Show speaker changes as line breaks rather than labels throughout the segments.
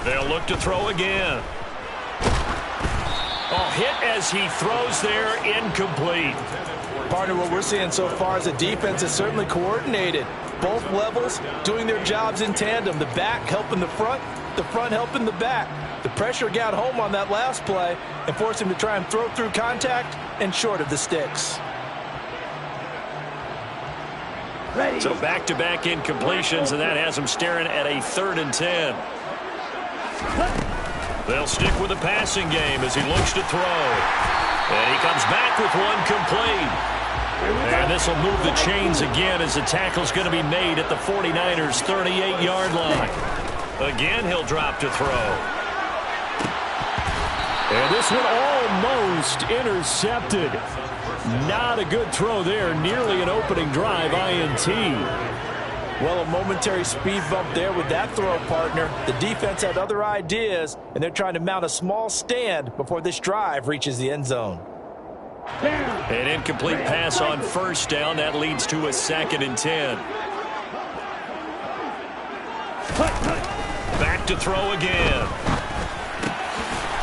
They'll look to throw again. Oh, hit as he throws there, incomplete.
Partner, what we're seeing so far is the defense is certainly coordinated. Both levels doing their jobs in tandem. The back helping the front helping the back. The pressure got home on that last play and forced him to try and throw through contact and short of the sticks.
So back-to-back incompletions, and that has him staring at a 3rd and 10. They'll stick with the passing game as he looks to throw. And he comes back with one complete. And this will move the chains again as the tackle's going to be made at the 49ers' 38-yard line. Again, he'll drop to throw. And this one almost intercepted. Not a good throw there. Nearly an opening drive INT.
Well, a momentary speed bump there with that throw, partner. The defense had other ideas, and they're trying to mount a small stand before this drive reaches the end zone.
An incomplete pass on 1st down. That leads to a 2nd and 10. Back to throw again.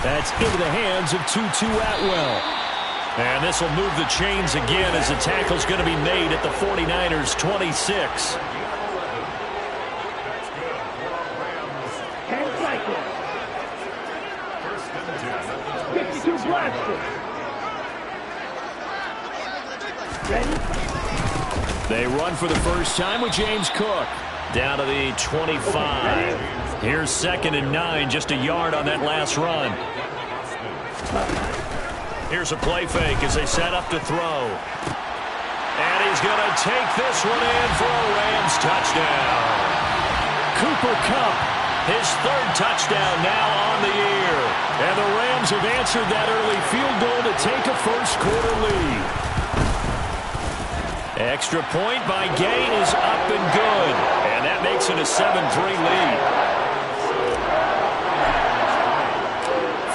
That's into the hands of Tutu Atwell. And this will move the chains again as the tackle's going to be made at the 49ers' 26. They run for the first time with James Cook. Down to the 25. Here's 2nd and 9, just a yard on that last run. Here's a play fake as they set up to throw. And he's going to take this one in for a Rams touchdown. Cooper Kupp, his 3rd touchdown now on the year. And the Rams have answered that early field goal to take a first-quarter lead. Extra point by Gay is up and good. And that makes it a 7-3 lead.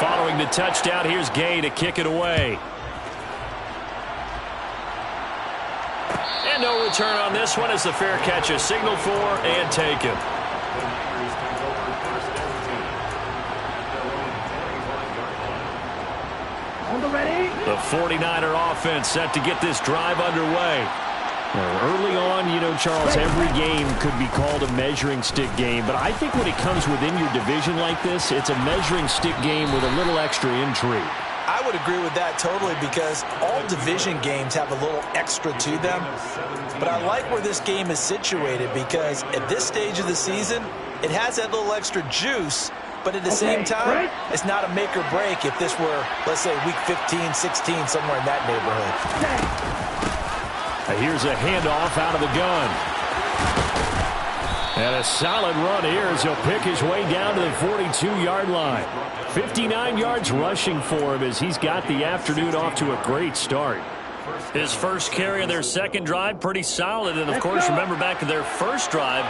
Following the touchdown, here's Gay to kick it away. And no return on this one as the fair catch is signaled for and taken. The 49er offense set to get this drive underway.
Well, early on, you know, Charles, every game could be called a measuring stick game. But I think when it comes within your division like this, it's a measuring stick game with a little extra intrigue.
I would agree with that totally because all division games have a little extra to them. But I like where this game is situated because at this stage of the season, it has that little extra juice. But at the same time, it's not a make or break if this were, let's say, week 15, 16, somewhere in that neighborhood.
Here's a handoff out of the gun. And a solid run here as he'll pick his way down to the 42-yard line. 59 yards rushing for him as he's got the afternoon off to a great start.
His first carry of their 2nd drive, pretty solid. And, of course, remember back to their first drive,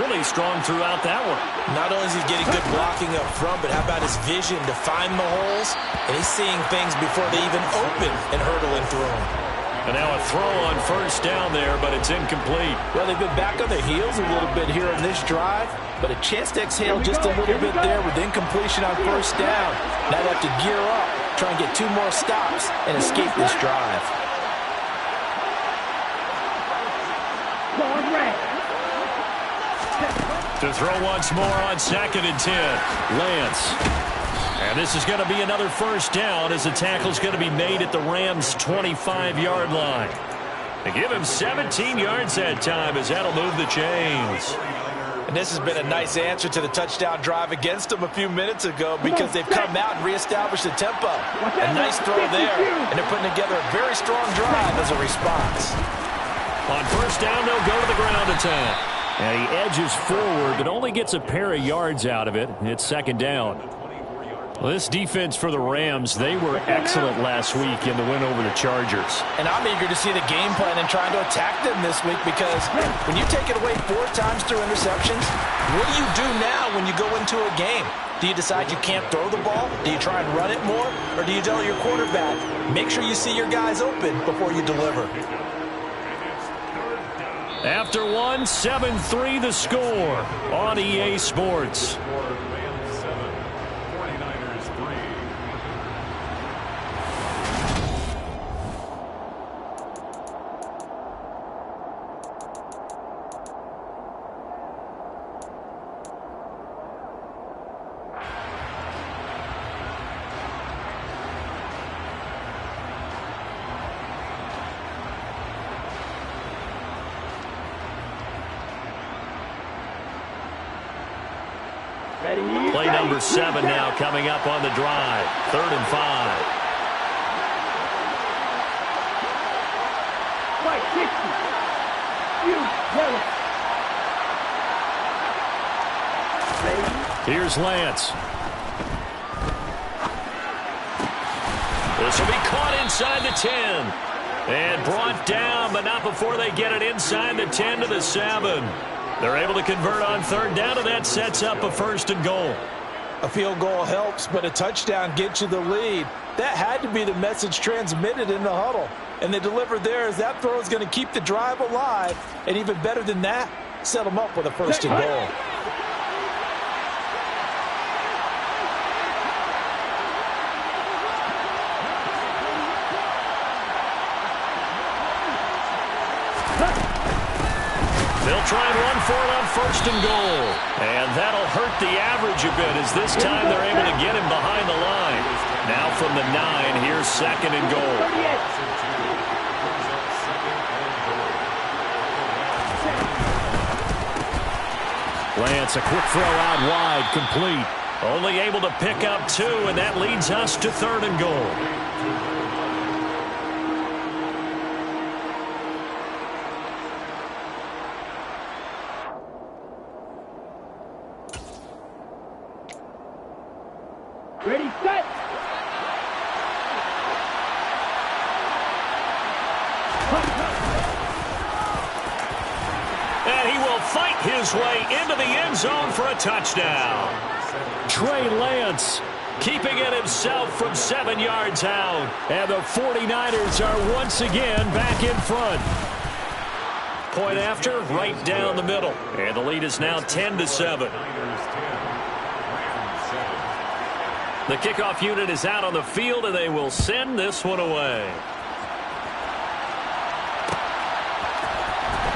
really strong throughout that one.
Not only is he getting good blocking up front, but how about his vision to find the holes? And he's seeing things before they even open and hurdling through them.
And now a throw on 1st down there, but it's incomplete.
Well, they've been back on their heels a little bit here in this drive, but a chance to exhale just a little bit there with incompletion on 1st down. Now they have to gear up, try and get 2 more stops and escape this drive.
To throw once more on 2nd and 10. Lance. And this is going to be another 1st down as the tackle's going to be made at the Rams' 25-yard line. They give him 17 yards that time as that'll move the chains.
And this has been a nice answer to the touchdown drive against them a few minutes ago because they've come out and reestablished the tempo. A nice throw there, and they're putting together a very strong drive as a response.
On 1st down, they'll go to the ground attack.
And he edges forward, but only gets a pair of yards out of it. It's 2nd down.
Well, this defense for the Rams, they were excellent last week in the win over the Chargers.
And I'm eager to see the game plan and trying to attack them this week because when you take it away 4 times through interceptions, what do you do now when you go into a game? Do you decide you can't throw the ball? Do you try and run it more? Or do you tell your quarterback, make sure you see your guys open before you deliver?
After one, 7-3 the score on EA Sports. Play number 7 now coming up on the drive. 3rd and 5. Here's Lance. This will be caught inside the 10. And brought down, but not before they get it inside the 10 to the 7. They're able to convert on 3rd down, and that sets up a 1st and goal.
A field goal helps, but a touchdown gets you the lead. That had to be the message transmitted in the huddle. And they delivered there as that throw is going to keep the drive alive. And even better than that, set them up with a 1st and goal.
They'll try and run for it on 1st and goal. And that'll hurt the average a bit as this time they're able to get him behind the line. Now from the 9, here's 2nd and goal. Lance, a quick throw out wide, complete. Only able to pick up 2, and that leads us to 3rd and goal.
Ready, set.
And he will fight his way into the end zone for a touchdown. Trey Lance keeping it himself from 7 yards out. And the 49ers are once again back in front. Point after, right down the middle. And the lead is now 10-7. The kickoff unit is out on the field, and they will send this one away.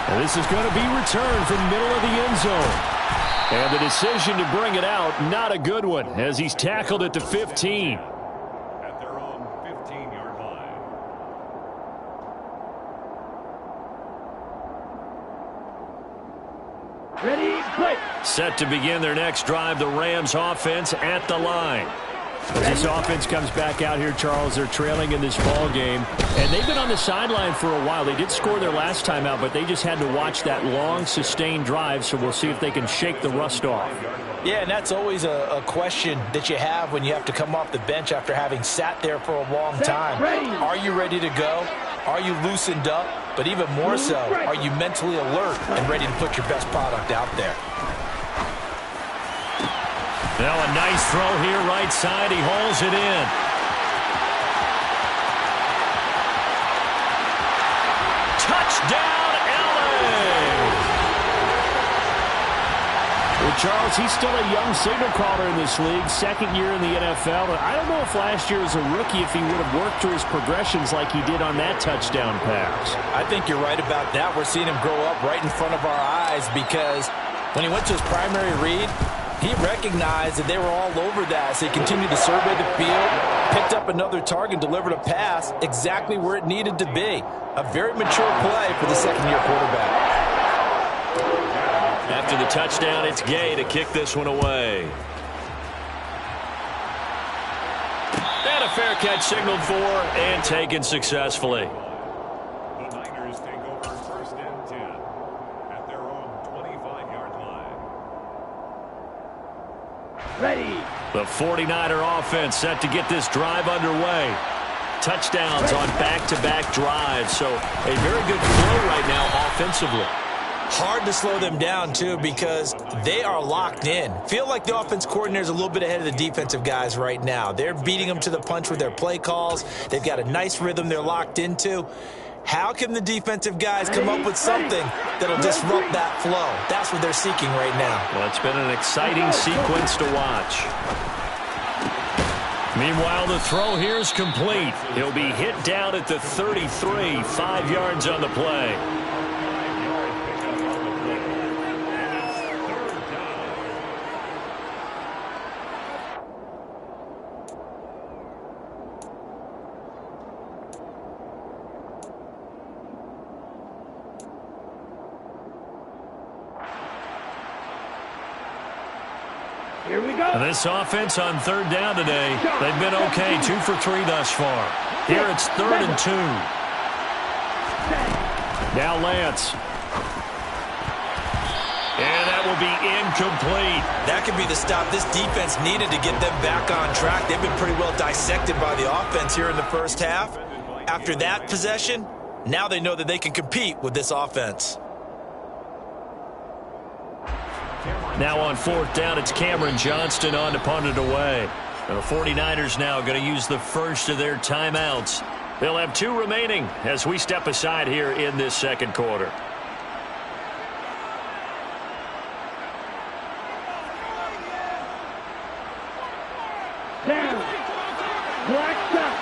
And this is going to be returned from middle of the end zone. And the decision to bring it out, not a good one, as he's tackled at the 15.
At their own 15-yard line. Ready, play.
Set to begin their next drive, the Rams offense at the line.
As this offense comes back out here, Charles, they're trailing in this ball game. And they've been on the sideline for a while. They did score their last time out, but they just had to watch that long, sustained drive, so we'll see if they can shake the rust off.
Yeah, and that's always a question that you have when you have to come off the bench after having sat there for a long time. Are you ready to go? Are you loosened up? But even more so, are you mentally alert and ready to put your best product out there?
Now a nice throw here, right side. He hauls it in. Touchdown, LA!
Well, Charles, he's still a young signal caller in this league, 2nd year in the NFL. And I don't know if last year as a rookie if he would have worked through his progressions like he did on that touchdown pass.
I think you're right about that. We're seeing him grow up right in front of our eyes because when he went to his primary read, he recognized that they were all over that, so he continued to survey the field, picked up another target, delivered a pass exactly where it needed to be. A very mature play for the 2nd-year quarterback.
After the touchdown, it's Gay to kick this one away. And a fair catch signaled for and taken successfully.
The Niners take over 1st and 10 at their own 25-yard line. Ready.
The 49er offense set to get this drive underway. Touchdowns on back-to-back drives, so a very good flow right now offensively.
Hard to slow them down, too, because they are locked in. Feel like the offense coordinator is a little bit ahead of the defensive guys right now. They're beating them to the punch with their play calls. They've got a nice rhythm they're locked into. How can the defensive guys come up with something that'll disrupt that flow? That's what they're seeking right now.
Well, it's been an exciting sequence to watch. Meanwhile, the throw here is complete. He'll be hit down at the 33, 5 yards on the play.
Here we go.
This offense on third down today, they've been okay, 2 for 3 thus far. Here it's 3rd and 2.
Now Lance.
And that will be incomplete.
That could be the stop this defense needed to get them back on track. They've been pretty well dissected by the offense here in the first half. After that possession, now they know that they can compete with this offense.
Now on 4th down, it's Cameron Johnston on to punt it away. The 49ers now going to use the first of their timeouts. They'll have 2 remaining as we step aside here in this second quarter.
Down. Black shot.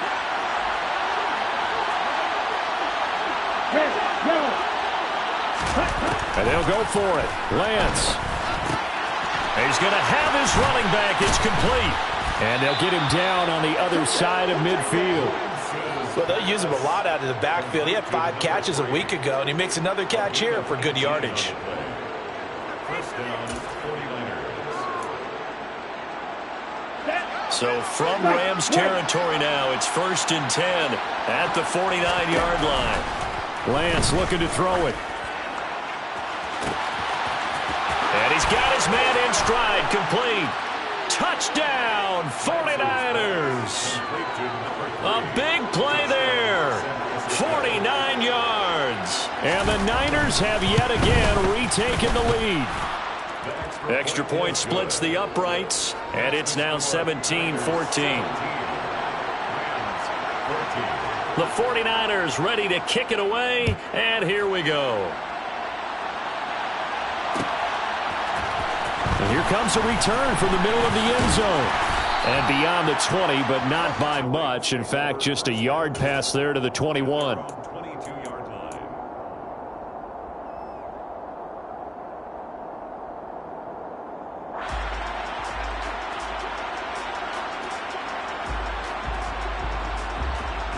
And they'll go for it. Lance.
He's going to have his running back. It's complete.
And they'll get him down on the other side of midfield.
Well, they'll use him a lot out of the backfield. He had 5 catches a week ago, and he makes another catch here for good yardage.
First down, 49ers.
So from Rams territory now, it's 1st and 10 at the 49-yard line.
Lance looking to throw it.
And he's got his man in stride, complete. Touchdown, 49ers. A big play there. 49 yards.
And the Niners have yet again retaken the lead.
Extra point splits the uprights, and it's now 17-14. The 49ers ready to kick it away, and here we go.
And here comes a return from the middle of the end zone. And beyond the 20, but not by much. In fact, just a yard pass there to the 21.
22-yard line.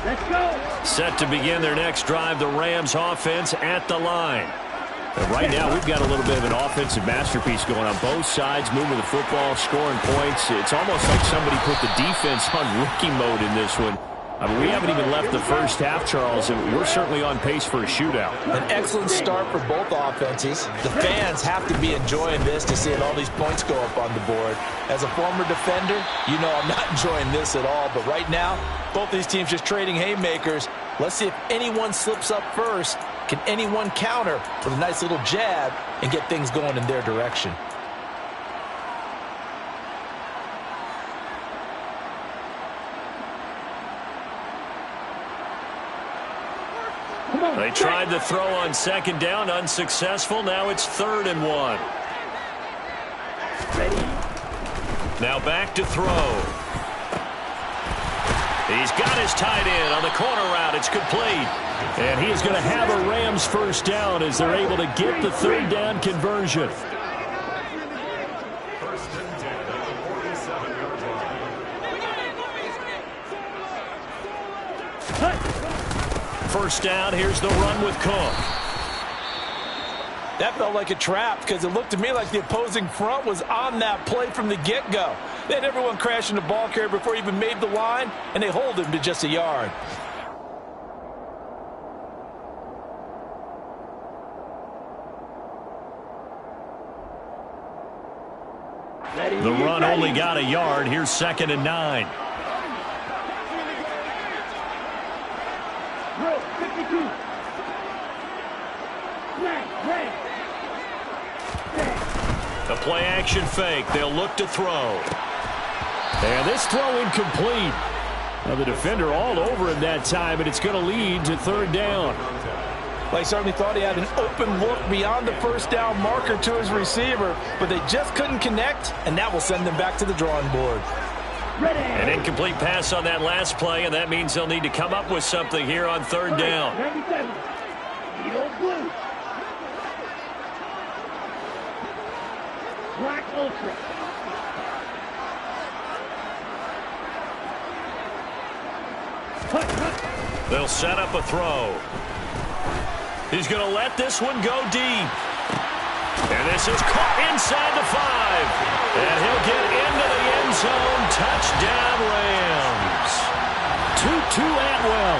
Let's go.
Set to begin their next drive, the Rams offense at the line.
And right now, we've got a little bit of an offensive masterpiece going on both sides, moving the football, scoring points. It's almost like somebody put the defense on rookie mode in this one. I mean, we haven't even left the first half, Charles, and we're certainly on pace for a shootout.
An excellent start for both offenses. The fans have to be enjoying this to see all these points go up on the board. As a former defender, you know I'm not enjoying this at all. But right now, both these teams just trading haymakers. Let's see if anyone slips up first. Can anyone counter with a nice little jab and get things going in their direction?
They tried the throw on 2nd down, unsuccessful. Now it's 3rd and 1. Now back to throw. He's got his tight end on the corner route. It's complete.
And he is going to have a Rams first down as they're able to get the 3rd down conversion.
First and 10 at the 47-yard line.
First down, here's the run with Cook.
That felt like a trap because it looked to me like the opposing front was on that play from the get-go. They had everyone crashing the ball carrier before he even made the line, and they hold him to just a yard.
The run only got a yard. Here's 2nd and 9. A play-action fake. They'll look to throw.
And this throw incomplete. Now the defender all over him that time, and it's going to lead to 3rd down.
Well, he certainly thought he had an open look beyond the first down marker to his receiver, but they just couldn't connect, and that will send them back to the drawing board.
An incomplete pass on that last play, and that means they'll need to come up with something here on 3rd down.
Black Ultra.
They'll set up a throw. He's going to let this one go deep. And this is caught inside the 5. And he'll get
well.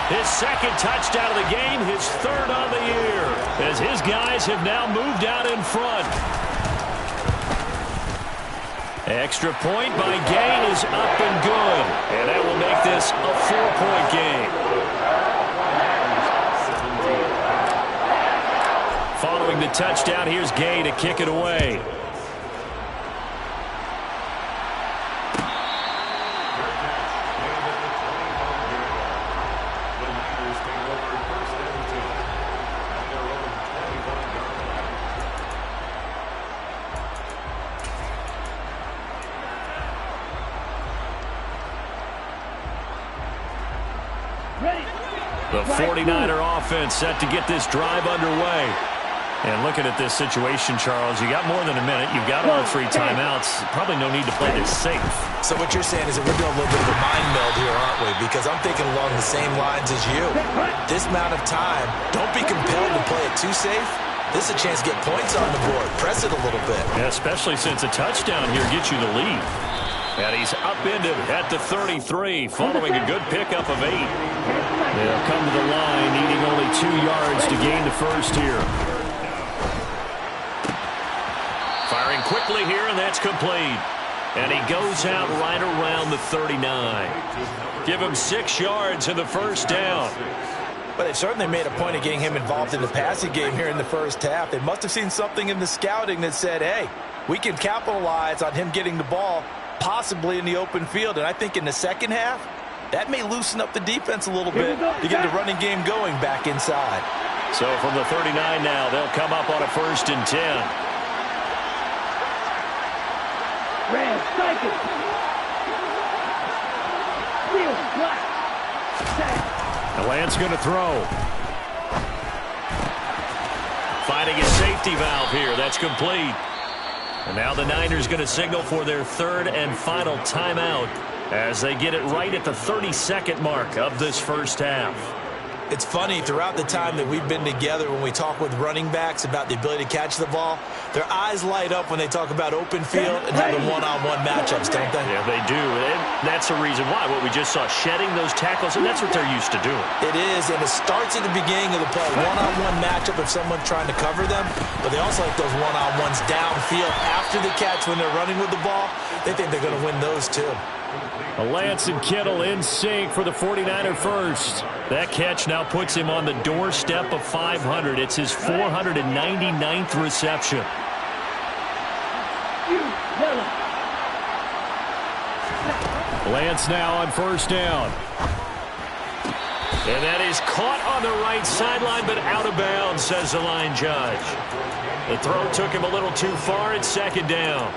His second touchdown of the game, his third on the year, as his guys have now moved out in front. Extra point by Gay is up and good, and that will make this a 4-point game. Following the touchdown, here's Gay to kick it away. The 49er offense set to get this drive underway. And looking at this situation, Charles, you got more than a minute. You've got all 3 timeouts. Probably no need to play this safe.
So what you're saying is that we're doing a little bit of a mind meld here, aren't we? Because I'm thinking along the same lines as you. This amount of time, don't be compelled to play it too safe. This is a chance to get points on the board. Press it a little bit.
Yeah, especially since a touchdown here gets you the lead.
And he's upended at the 33, following a good pickup of 8.
They'll come to the line, needing only 2 yards to gain the first here.
Firing quickly here, and that's complete. And he goes out right around the 39. Give him 6 yards in the first down.
But they certainly made a point of getting him involved in the passing game here in the first half. They must have seen something in the scouting that said, hey, we can capitalize on him getting the ball possibly in the open field. And I think in the second half, that may loosen up the defense a little bit to get the running game going back inside.
So from the 39 now, they'll come up on a 1st and 10.
Rams, strike it. Field, black.
The Lance going to throw.
Finding a safety valve here. That's complete. And now the Niners going to signal for their 3rd and final timeout as they get it right at the 32nd mark of this first half.
It's funny, throughout the time that we've been together, when we talk with running backs about the ability to catch the ball, their eyes light up when they talk about open field and having one-on-one matchups, don't they?
Yeah, they do. And that's the reason why. What we just saw, shedding those tackles, and that's what they're used to doing.
It is, and it starts at the beginning of the play. One-on-one matchup if someone's trying to cover them, but they also like those one-on-ones downfield after the catch when they're running with the ball. They think they're going to win those too.
Lance and Kittle in sync for the 49er first. That catch now puts him on the doorstep of 500. It's his 499th reception. Lance now on 1st down.
And that is caught on the right sideline, but out of bounds, says the line judge. The throw took him a little too far. It's 2nd down.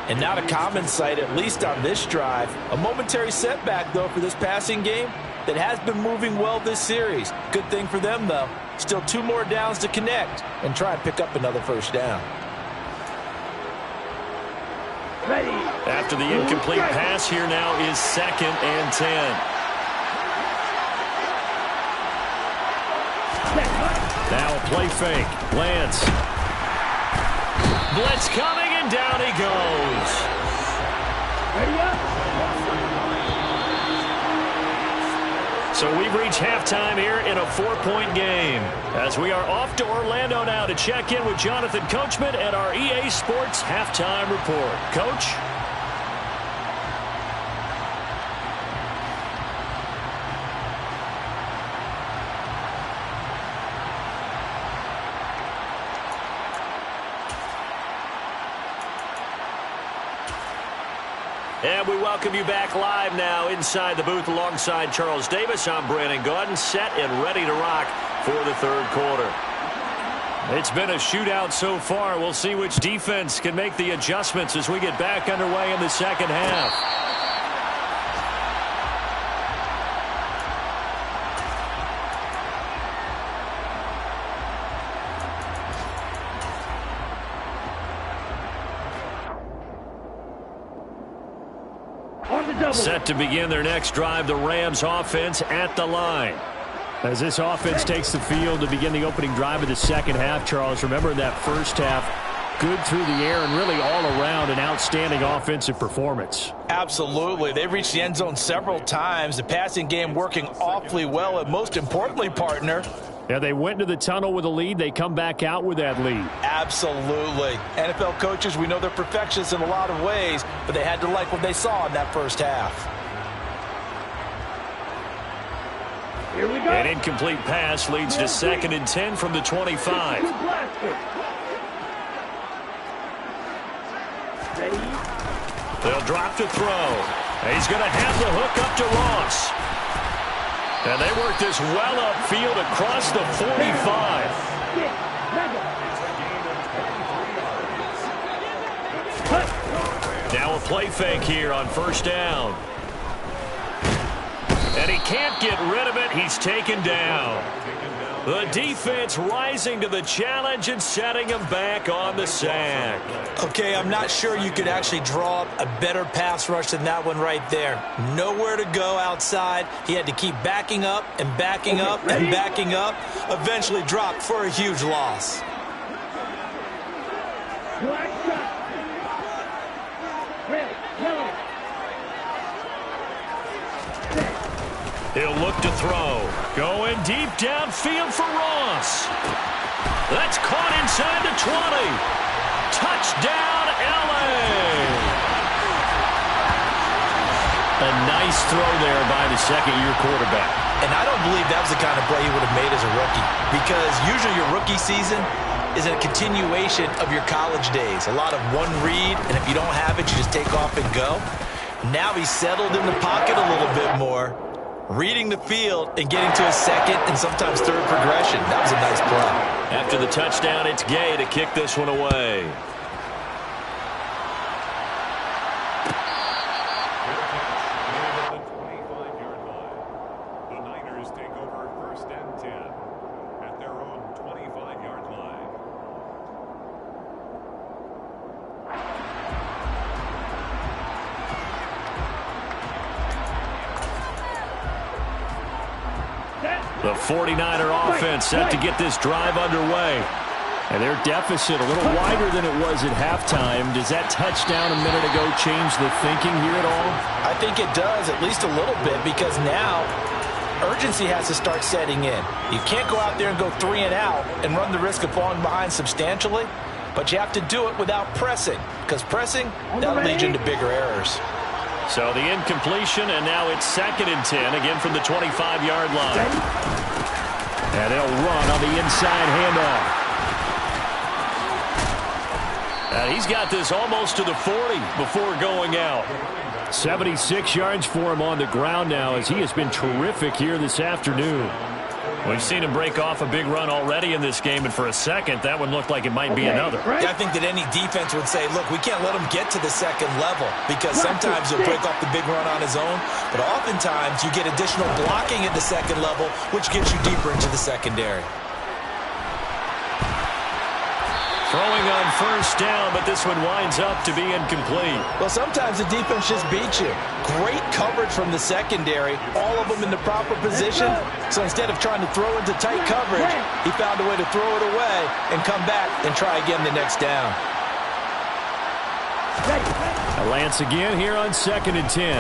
And not a common sight, at least on this drive. A momentary setback, though, for this passing game that has been moving well this series. Good thing for them, though. Still 2 more downs to connect and try and pick up another 1st down.
Ready.
After the incomplete pass, here now is 2nd and 10.
Now a play fake. Lance.
Blitz coming, and down he goes.
Ready up.
So we've reached halftime here in a 4-point game. As we are off to Orlando now to check in with Jonathan Coachman at our EA Sports Halftime Report. Coach? And we welcome you back live now inside the booth alongside Charles Davis. I'm Brandon Gaudin, set and ready to rock for the 3rd quarter. It's been a shootout so far. We'll see which defense can make the adjustments as we get back underway in the 2nd half. Set to begin their next drive, the Rams offense at the line.
As this offense takes the field to begin the opening drive of the 2nd half, Charles, remember in that first half, good through the air and really all around an outstanding offensive performance.
Absolutely. They've reached the end zone several times. The passing game working awfully well. And most importantly, partner,
yeah, they went to the tunnel with a lead. They come back out with that lead.
absolutely. NFL coaches, we know they're perfectionists in a lot of ways, but they had to like what they saw in that first half.
Here we go.
An incomplete pass leads to 2nd and 10 from the 25.
Ready?
They'll drop to throw. He's going to have the hook up to Ross. And they work this well upfield across the 45. Now a play fake here on 1st down. And he can't get rid of it. He's taken down. The defense rising to the challenge and setting him back on the sack.
Okay, I'm not sure you could actually draw up a better pass rush than that one right there. Nowhere to go outside. He had to keep backing up and backing up and backing up. Eventually dropped for a huge loss.
Black shot. Red, yellow.
He'll look to throw. Going deep downfield for Ross. That's caught inside the 20. Touchdown, L.A.
A nice throw there by the second-year quarterback.
And I don't believe that was the kind of play he would have made as a rookie, because usually your rookie season is a continuation of your college days. A lot of one read, and if you don't have it, you just take off and go. Now he's settled in the pocket a little bit more, reading the field and getting to a second and sometimes third progression. That was a nice play.
After the touchdown, it's Gay to kick this one away.
The Niners take over 1st and 10 at their own 25-yard line.
The 49er offense set to get this drive underway.
And their deficit a little wider than it was at halftime. Does that touchdown a minute ago change the thinking here at all?
I think it does, at least a little bit, because now urgency has to start setting in. You can't go out there and go 3 and out and run the risk of falling behind substantially, but you have to do it without pressing, because pressing, that'll lead you into bigger errors.
So the incompletion, and now it's 2nd and 10, again from the 25-yard line.
And they'll run on the inside handoff.
And he's got this almost to the 40 before going out.
76 yards for him on the ground now, as he has been terrific here this afternoon.
We've seen him break off a big run already in this game, and for a second, that one looked like it might be another.
Yeah, I think that any defense would say, look, we can't let him get to the second level, because sometimes he'll break off the big run on his own, but oftentimes you get additional blocking at the second level, which gets you deeper into the secondary.
Throwing on 1st down, but this one winds up to be incomplete.
Well, sometimes the defense just beats you. Great coverage from the secondary, all of them in the proper position. So instead of trying to throw into tight coverage, he found a way to throw it away and come back and try again the next down.
A Lance again here on 2nd and 10.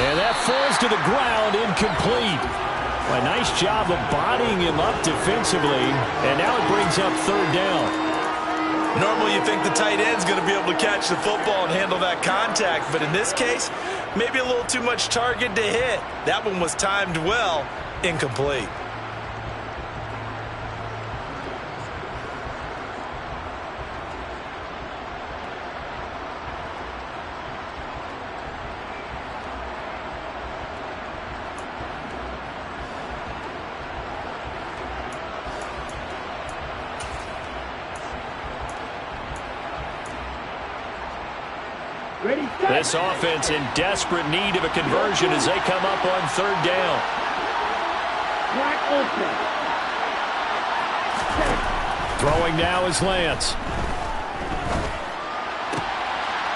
And that falls to the ground, incomplete. A nice job of bodying him up defensively, and now it brings up 3rd down.
Normally you think the tight end's going to be able to catch the football and handle that contact, but in this case, maybe a little too much target to hit. That one was timed well, incomplete.
This offense in desperate need of a conversion as they come up on 3rd down.
Black open.
Throwing now is Lance.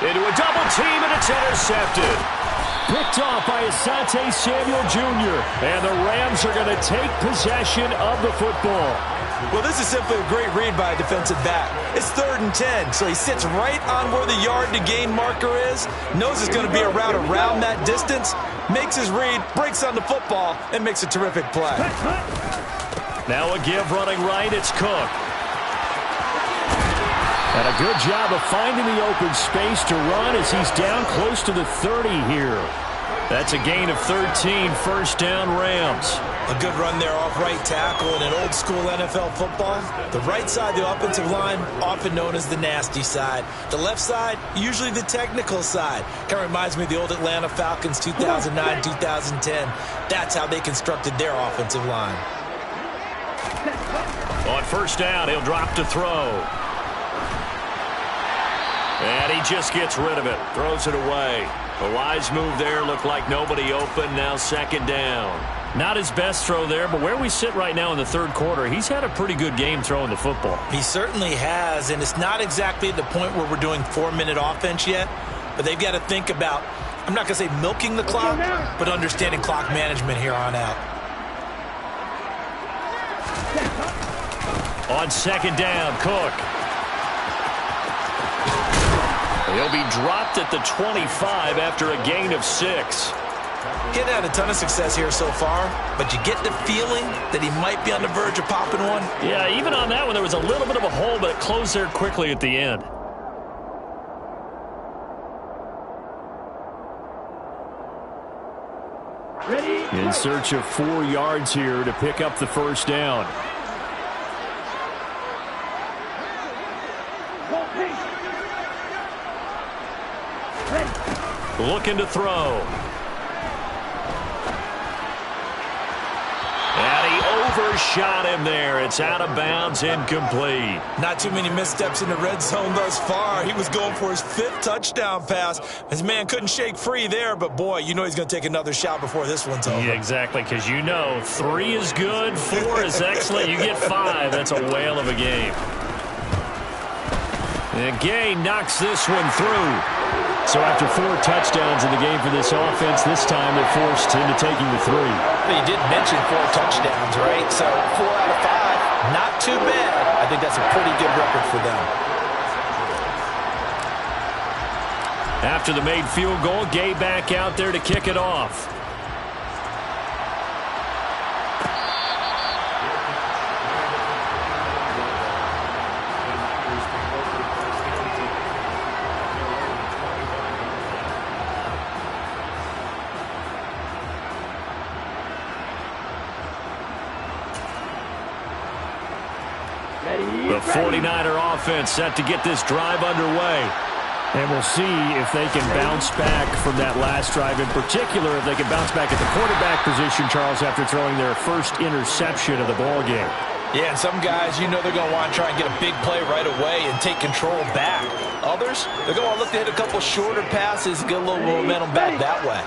Into a double team, and it's intercepted.
Picked off by Asante Samuel Jr. And the Rams are going to take possession of the football.
Well, this is simply a great read by a defensive back. It's 3rd and 10, so he sits right on where the yard-to-gain marker is, knows it's going to be a route around that distance, makes his read, breaks on the football, and makes a terrific play.
Now a give running right, it's Cook. And a good job of finding the open space to run as he's down close to the 30 here. That's a gain of 13, first down Rams.
A good run there off right tackle in an old-school NFL football. The right side of the offensive line, often known as the nasty side. The left side, usually the technical side. Kind of reminds me of the old Atlanta Falcons 2009, 2010. That's how they constructed their offensive line.
On first down, he'll drop to throw. And he just gets rid of it, throws it away. A wise move there, looked like nobody open, now second down.
Not his best throw there, but where we sit right now in the third quarter, he's had a pretty good game throwing the football.
He certainly has, and it's not exactly at the point where we're doing 4-minute offense yet, but they've got to think about, I'm not going to say milking the clock, but understanding clock management here on out.
On second down, Cook.
He'll be dropped at the 25 after a gain of 6.
He's had a ton of success here so far, but you get the feeling that he might be on the verge of popping one.
Yeah, even on that one, there was a little bit of a hole, but it closed there quickly at the end.
Ready?
In search of 4 yards here to pick up the first down. Looking to throw.
And he overshot him there. It's out of bounds, incomplete.
Not too many missteps in the red zone thus far. He was going for his 5th touchdown pass. His man couldn't shake free there, but boy, you know he's going to take another shot before this one's over.
Yeah, exactly, because you know 3 is good, 4 is excellent. You get 5. That's a whale of a game. And Gay knocks this one through. So after 4 touchdowns in the game for this offense, this time they're forced into taking the 3.
But you did mention 4 touchdowns, right? So 4 out of 5, not too bad. I think that's a pretty good record for them.
After the made field goal, Gay back out there to kick it off. The 49er offense set to get this drive underway. And we'll see if they can bounce back from that last drive. In particular, if they can bounce back at the quarterback position, Charles, after throwing their first interception of the ball game.
Yeah, and some guys, you know they're going to want to try and get a big play right away and take control back. Others, they're going to look to hit a couple shorter passes, get a little momentum back that way.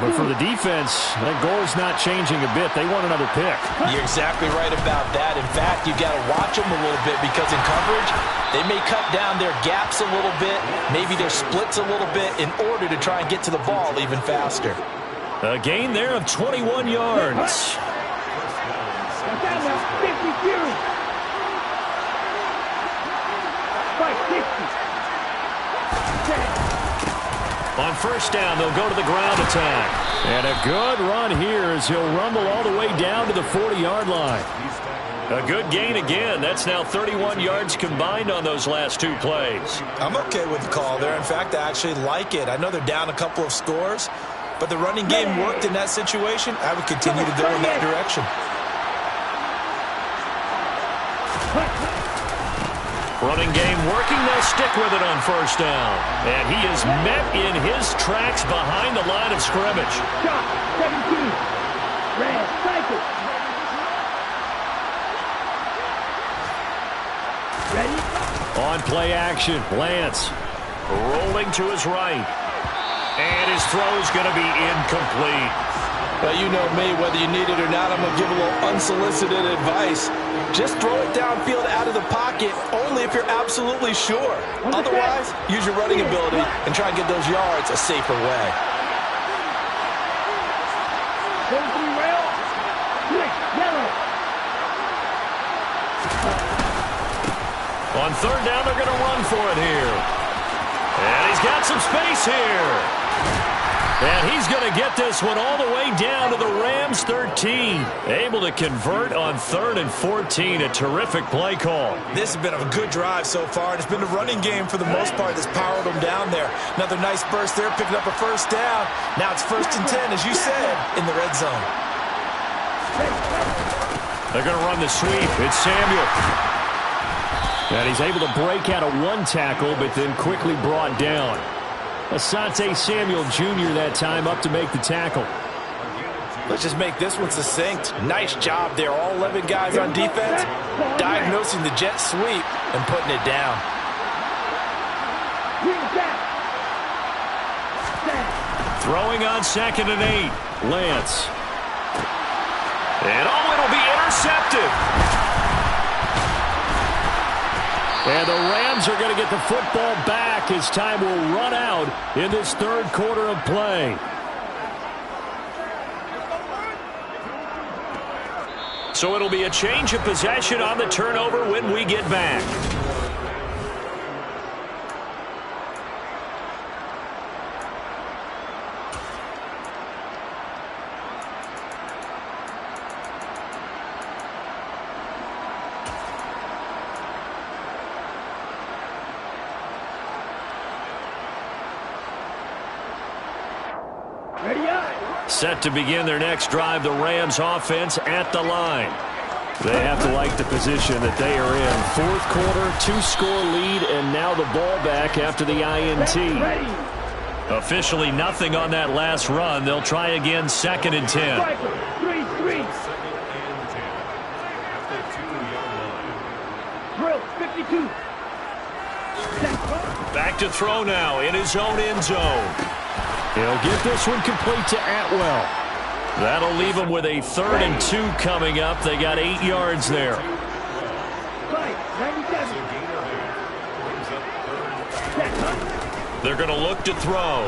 But for the defense, that goal's not changing a bit. They want another pick.
You're exactly right about that. In fact, you've got to watch them a little bit because in coverage, they may cut down their gaps a little bit, maybe their splits a little bit in order to try and get to the ball even faster.
A gain there of 21 yards. On first down, they'll go to the ground attack. And a good run here as he'll rumble all the way down to the 40-yard line. A good gain again. That's now 31 yards combined on those last 2 plays.
I'm okay with the call there. In fact, I actually like it. I know they're down a couple of scores, but the running game worked in that situation. I would continue to go in that direction.
Running game working. They'll stick with it on first down. And he is met in his tracks behind the line of scrimmage.
Shot, 17. Red, cycle. Ready?
On play action, Lance rolling to his right. And his throw's going to be incomplete.
Well, you know me, whether you need it or not, I'm going to give a little unsolicited advice. Just throw it downfield out of the pocket only if you're absolutely sure. Otherwise, use your running ability and try and get those yards a safer way.
43 rail. Switch, yellow.
On third down, they're going to run for it here. And he's got some space here. And he's going to get this one all the way down to the Rams 13. Able to convert on 3rd and 14. A terrific play call.
This has been a good drive so far. It's been the running game for the most part that's powered them down there. Another nice burst there, picking up a first down. Now it's 1st and 10, as you said, in the red zone.
They're going to run the sweep. It's Samuel. And he's able to break out of one tackle, but then quickly brought down. Asante Samuel Jr. that time up to make the tackle.
Let's just make this one succinct. Nice job there. All 11 guys on defense diagnosing the jet sweep and putting it down.
Throwing on 2nd and 8. Lance. And it'll be intercepted. And the Rams are going to get the football back as time will run out in this 3rd quarter of play. So it'll be a change of possession on the turnover when we get back. Set to begin their next drive, the Rams offense at the line. They have to like the position that they are in. 4th quarter, 2-score lead, and now the ball back after the INT. Officially nothing on that last run. They'll try again 2nd and 10.
Drill, 52.
Back to throw now in his own end zone. He'll get this one complete to Atwell. That'll leave him with a 3rd and 2 coming up. They got 8 yards there. They're going to look to throw.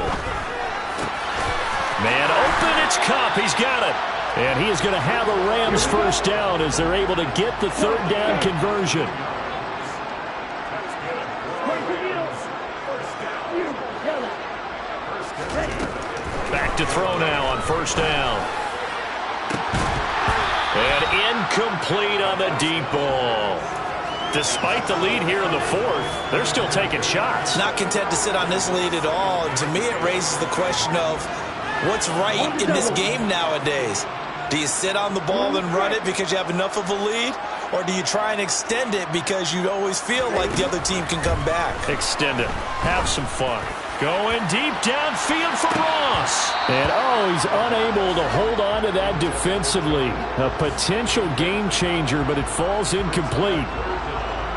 Man open, it's Cup. He's got it. And he is going to have a Rams first down as they're able to get the 3rd down conversion. Back to throw now on 1st down. And incomplete on the deep ball. Despite the lead here in the 4th, they're still taking shots.
Not content to sit on this lead at all. And to me, it raises the question of what's right in this game nowadays. Do you sit on the ball and run it because you have enough of a lead? Or do you try and extend it because you always feel like the other team can come back?
Extend it. Have some fun. Going deep downfield for Ross.
And, he's unable to hold on to that defensively. A potential game changer, but it falls incomplete.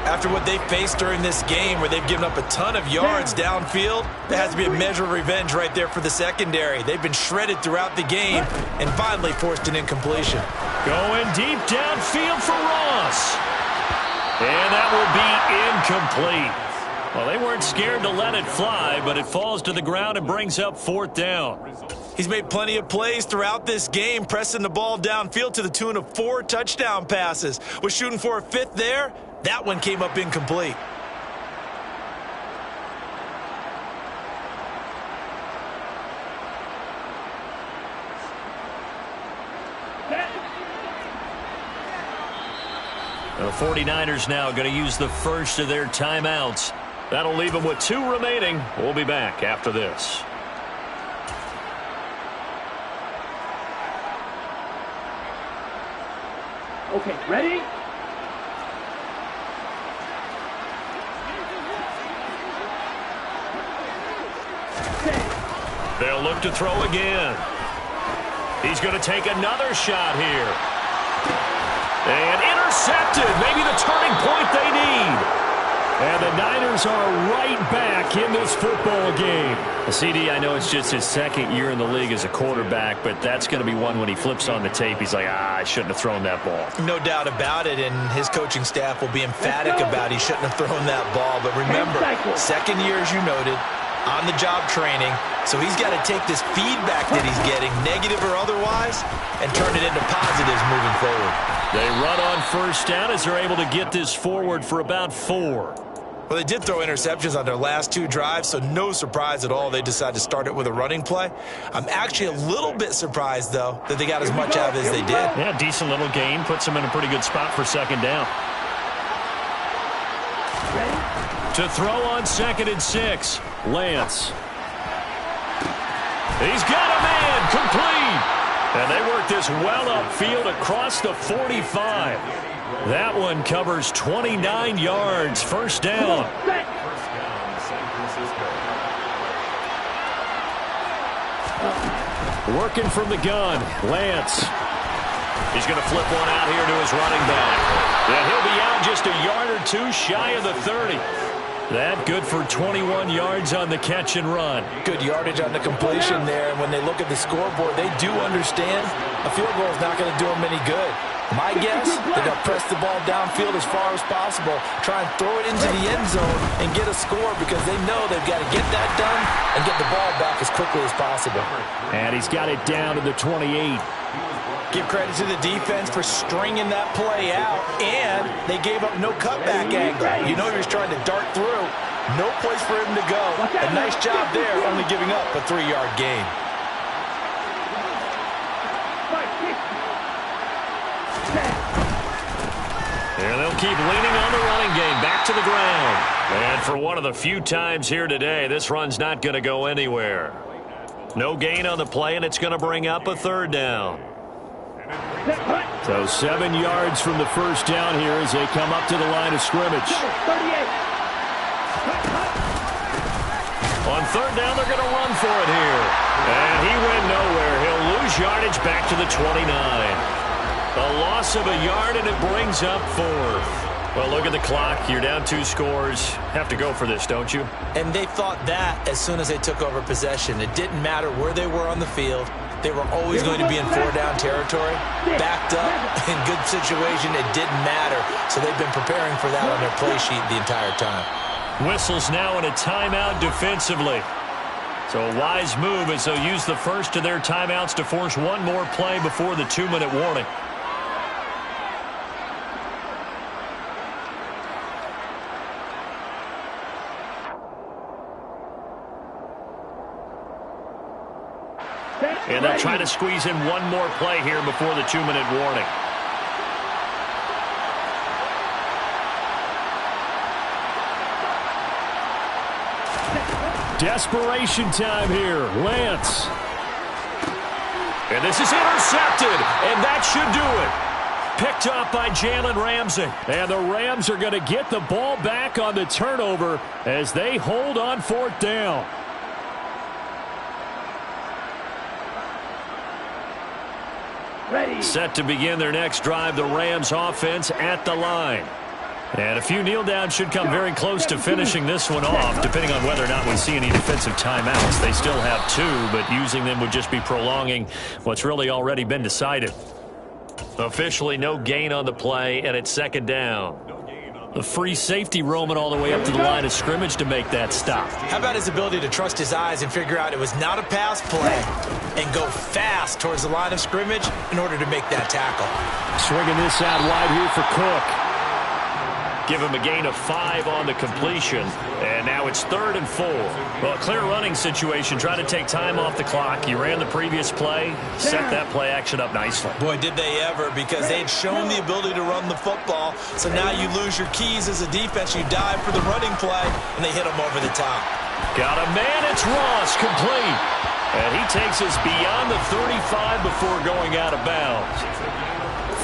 After what they faced during this game where they've given up a ton of yards downfield, there has to be a measure of revenge right there for the secondary. They've been shredded throughout the game and finally forced an incompletion.
Going deep downfield for Ross. And that will be incomplete. Well, they weren't scared to let it fly, but it falls to the ground and brings up 4th down.
He's made plenty of plays throughout this game, pressing the ball downfield to the tune of 4 touchdown passes. Was shooting for a 5th there. That one came up incomplete.
The 49ers now going to use the first of their timeouts. That'll leave them with 2 remaining. We'll be back after this.
Okay, ready?
They'll look to throw again. He's going to take another shot here. And intercepted. Maybe the turning point they need. And the Niners are right back in this football game. CD, I know it's just his 2nd year in the league as a quarterback, but that's going to be one when he flips on the tape. He's like, I shouldn't have thrown that ball.
No doubt about it, and his coaching staff will be emphatic about he shouldn't have thrown that ball. But remember, 2nd year, as you noted, on-the-job training, So he's got to take this feedback that he's getting, negative or otherwise, and turn it into positives moving forward.
They run on first down as they're able to get this forward for about 4.
Well, they did throw interceptions on their last 2 drives, so no surprise at all they decided to start it with a running play. I'm actually a little bit surprised, though, that they got as much out of it as they did.
Yeah, decent little gain. Puts them in a pretty good spot for second down. To throw on 2nd and 6, Lance. He's got a man, complete. And they work this well upfield across the 45. That one covers 29 yards, first down. Working from the gun, Lance. He's going to flip one out here to his running back. And he'll be out just a yard or 2 shy of the 30. That good for 21 yards on the catch and run.
Good yardage on the completion there. And when they look at the scoreboard, they do understand a field goal is not going to do them any good. My guess, they're going to press the ball downfield as far as possible, try and throw it into the end zone and get a score because they know they've got to get that done and get the ball back as quickly as possible.
And he's got it down to the 28.
Give credit to the defense for stringing that play out, and they gave up no cutback angle. You know he was trying to dart through. No place for him to go. A nice job there, only giving up a 3-yard gain.
And they'll keep leaning on the running game, back to the ground. And for one of the few times here today, this run's not going to go anywhere. No gain on the play, and it's going to bring up a 3rd down.
So 7 yards from the first down here as they come up to the line of scrimmage.
On 3rd down, they're going to run for it here. And he went nowhere. He'll lose yardage back to the 29. A loss of a yard, and it brings up 4th. Well, look at the clock. You're down 2 scores. Have to go for this, don't you?
And they thought that as soon as they took over possession. It didn't matter where they were on the field. They were always going to be in 4-down territory. Backed up, in good situation, it didn't matter. So they've been preparing for that on their play sheet the entire time.
Whistles now in a timeout defensively. So a wise move as they'll use the first of their timeouts to force one more play before the 2-minute warning. And they'll try to squeeze in one more play here before the 2-minute warning.
Desperation time here. Lance.
And this is intercepted, and that should do it. Picked up by Jalen Ramsey.
And the Rams are going to get the ball back on the turnover as they hold on 4th down.
Ready.
Set to begin their next drive, the Rams offense at the line. And a few kneel downs should come very close to finishing this one off, depending on whether or not we see any defensive timeouts. They still have 2, but using them would just be prolonging what's really already been decided. Officially no gain on the play, and it's 2nd down. The free safety roaming all the way up to the line of scrimmage to make that stop.
How about his ability to trust his eyes and figure out it was not a pass play and go fast towards the line of scrimmage in order to make that tackle.
Swinging this out wide here for Cook.
Give him a gain of 5 on the completion. And now it's 3rd and 4. Well, clear running situation. Try to take time off the clock. You ran the previous play. Set that play action up nicely.
Boy, did they ever, because they had shown the ability to run the football. So now you lose your keys as a defense. You dive for the running play, and they hit them over the top.
Got a man. It's Ross, complete. And he takes us beyond the 35 before going out of bounds.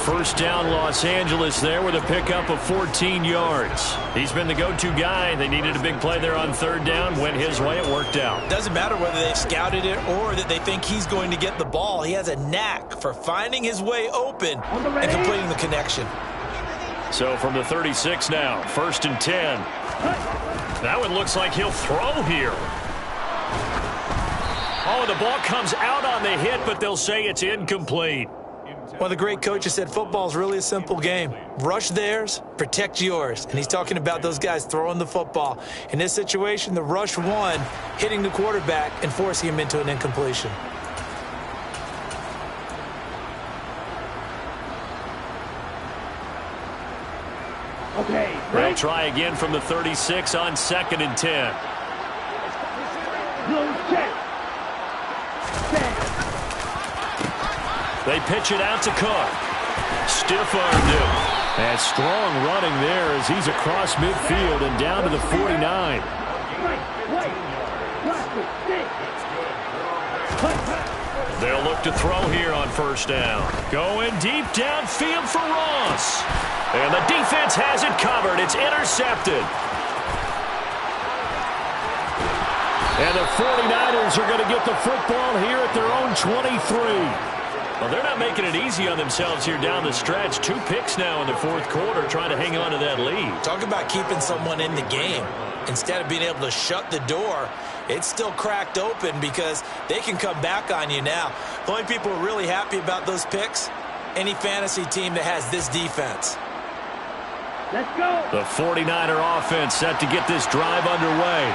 First down, Los Angeles there with a pickup of 14 yards. He's been the go-to guy. They needed a big play there on 3rd down. Went his way. It worked out.
Doesn't matter whether they've scouted it or that they think he's going to get the ball. He has a knack for finding his way open and completing the connection.
So from the 36 now, 1st and 10. Now it looks like he'll throw here. Oh, the ball comes out on the hit, but they'll say it's incomplete.
One of the great coaches said football is really a simple game. Rush theirs, protect yours. And he's talking about those guys throwing the football. In this situation, the rush one, hitting the quarterback and forcing him into an incompletion.
Okay,
They'll try again from the 36 on 2nd and 10.
blue check.
They pitch it out to Cook. Stiff-armed him. And strong running there as he's across midfield and down to the 49. They'll look to throw here on 1st down. Going deep downfield for Ross. And the defense has it covered. It's intercepted. And the 49ers are going to get the football here at their own 23. Well, they're not making it easy on themselves here down the stretch. 2 picks now in the 4th quarter trying to hang on to that lead.
Talk about keeping someone in the game. Instead of being able to shut the door, it's still cracked open because they can come back on you now. The only people who are really happy about those picks, any fantasy team that has this defense.
Let's go.
The 49er offense set to get this drive underway.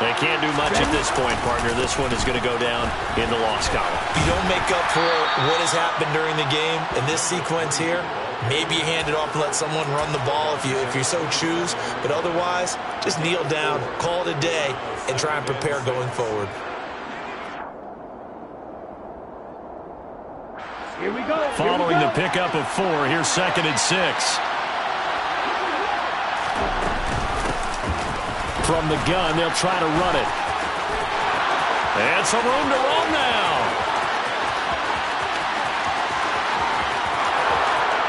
They can't do much at this point, partner. This one is going to go down in the loss column.
You don't make up for what has happened during the game in this sequence here. Maybe you hand it off and let someone run the ball if you so choose. But otherwise, just kneel down, call it a day, and try and prepare going forward.
Here we go.
Following the pickup of 4, here's 2nd and 6. From the gun, they'll try to run it. And some room to roam now.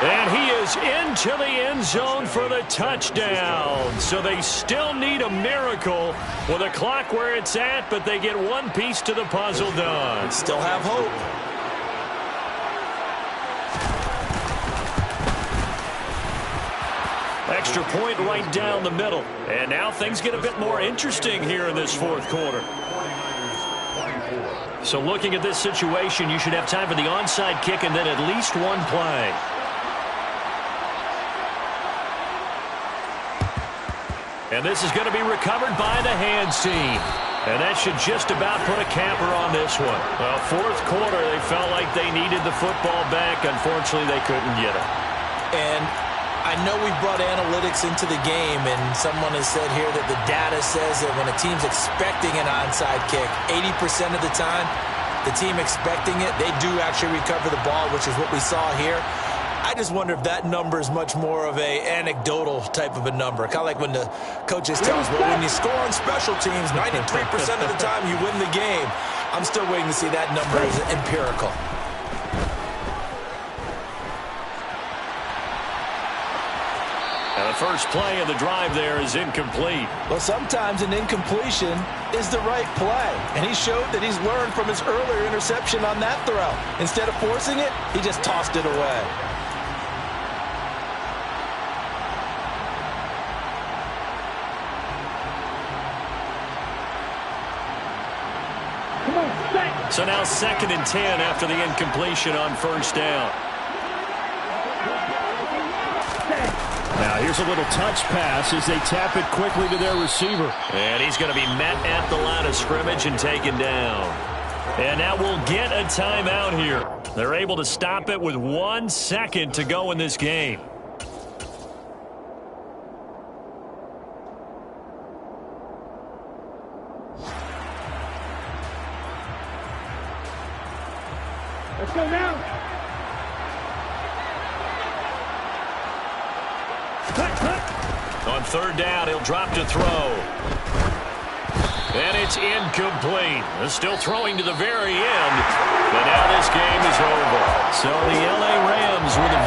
And he is into the end zone for the touchdown. So they still need a miracle with a clock where it's at, but they get one piece to the puzzle done.
Still have hope.
Extra point right down the middle. And now things get a bit more interesting here in this 4th quarter. So looking at this situation, you should have time for the onside kick and then at least one play. And this is going to be recovered by the hands team. And that should just about put a capper on this one. Well, 4th quarter, they felt like they needed the football back. Unfortunately, they couldn't get it.
And I know we brought analytics into the game, and someone has said here that the data says that when a team's expecting an onside kick, 80% of the time, the team expecting it, they do actually recover the ball, which is what we saw here. I just wonder if that number is much more of a anecdotal type of a number. Kind of like when the coaches tell us, well, when you score on special teams, 93% of the time you win the game. I'm still waiting to see that number as empirical.
And the first play of the drive there is incomplete.
Well, sometimes an incompletion is the right play. And he showed that he's learned from his earlier interception on that throw. Instead of forcing it, he just tossed it away.
So now 2nd and 10 after the incompletion on 1st down. Now here's a little touch pass as they tap it quickly to their receiver. And he's going to be met at the line of scrimmage and taken down. And now we'll get a timeout here. They're able to stop it with 1 second to go in this game.
Let's go now.
On 3rd down, he'll drop to throw. And it's incomplete. They're still throwing to the very end. But now this game is over. So the L.A. Rams with a